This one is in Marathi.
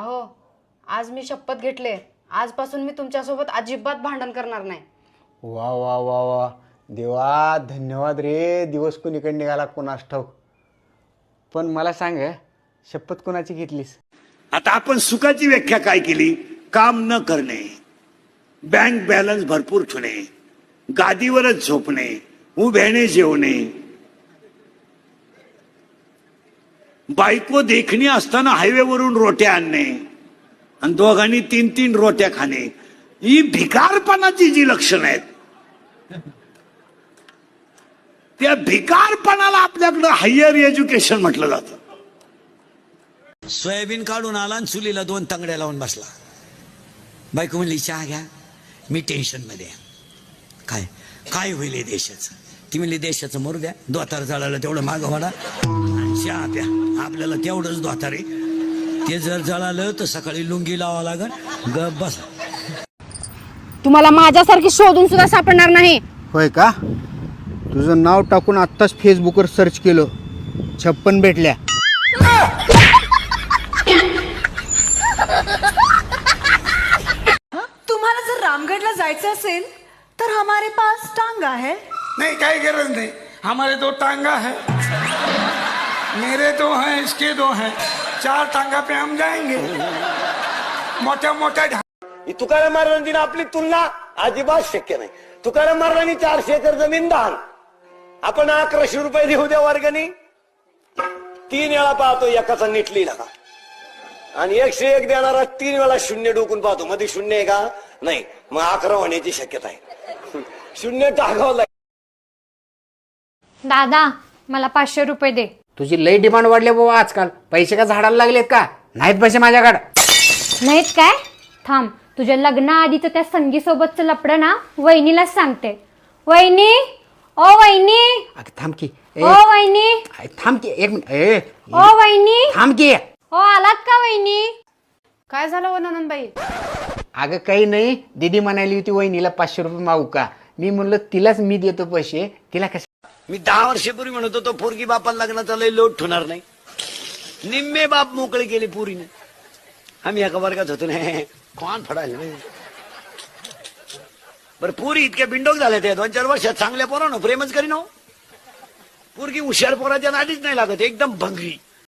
अहो, आज मी शपथ घेतले, आजपासून मी तुमच्यासोबत अजिबात भांडण करणार नाही. वा वा वा वा देवा, धन्यवाद रे. दिवस कुणीकडे निघाला कोणास ठाऊक. पण मला सांग, शपथ कोणाची घेतलीस? आता आपण सुखाची व्याख्या काय केली? काम न करणे, बँक बॅलन्स भरपूर ठेवणे, गादीवरच झोपणे, उभ्याने जेवणे, बायको देखणी असताना हायवेवरून रोट्या आणणे आणि दोघांनी 3-3 रोट्या खाणे, ही भिकारपणाची जी लक्षणं आहेत, त्या भिकारपणाला आपल्याकडं हायर एज्युकेशन म्हटलं जातं. सोयाबीन काढून आला आणि चुलीला 2 तांगड्या लावून बसला. बायको म्हणली चहा घ्या, मी टेन्शन मध्ये आहे. काय काय होईल हे देशाचं? ती म्हणली देशाचं मरू द्या, दोतार जळालं तेवढं मागं वाढा आणि चहा प्या, आपल्याला तेवढंच दोतार आहे. ते जर जळालं तर सकाळी लुंगी लावा लागल. गप बसा. तुम्हाला माझ्यासारखी शोधून सुद्धा सापडणार नाही. होय का? तुझं नाव टाकून आत्ताच फेसबुकवर सर्च केलं, 56 भेटल्या. तुम्हाला जर रामगढ़ला जायचं असेल तर हमारे पास टांगा है. नहीं, काही गरज नहीं. हमारे 2 टांगा है, मेरे 2 हैं, इसके 2 हैं. 4 टांगा पे हम जाएंगे. मोठ्या मोठ्या तुकाराम महाराजांनी आपली तुलना अजिबात शक्य नाही. तुकाराम महाराजांनी 400 एकर जमीन दान, आपण 1100 रुपये देऊ द्या वर्गणी. 3 वेळा पाहतो एकाचा नीट लिहिला का, आणि 101 देणारा 3 वेळा शून्य डोकून पाहतो. मध्ये शून्य आहे का? नाही. मग 11 होण्याची शक्यता आहे. शून्य टाकावं लागेल. दादा, मला 500 रुपये दे. तुझी लई डिमांड वाढली बाबा आजकाल. पैसे का झाडाला लागलेत का? नाहीत पैसे माझ्याकडे. नाहीत काय? थांब, तुझ्या लग्नाआधीचं त्या संगीसोबतचं लपडं ना वहिनीलाच सांगते. वहिनी, ओ वहिनी, अगं थांब की. ओ वहिनी, थांब की 1 मिनिट. ओ वहिनी, थांब की. ओ आलात का वहिनी? काय झालं हो नंदनबाई? अगं काही नाही, दीदी म्हणाली होती वहिनीला 500 रुपये मागू का. मी म्हणलं तिलाच मी देतो पैसे, तिला कसं. मी 10 वर्षापूर्वी म्हणत होतो पोरगी बापाला लग्नाचा लय लोट ठेवणार नाही. निम्मे बाप मोकळे गेले पोरीने. आम्ही एका वर्गात होतो ना, कोण फडायला नाही. बरं, पोरी इतक्या बिंडोक झाल्या त्या 2-4 वर्षात. चांगल्या पोरानं प्रेमच करीन हो. पोरगी हुशार पोराच्या नादीच नाही लागत, एकदम भंगरी.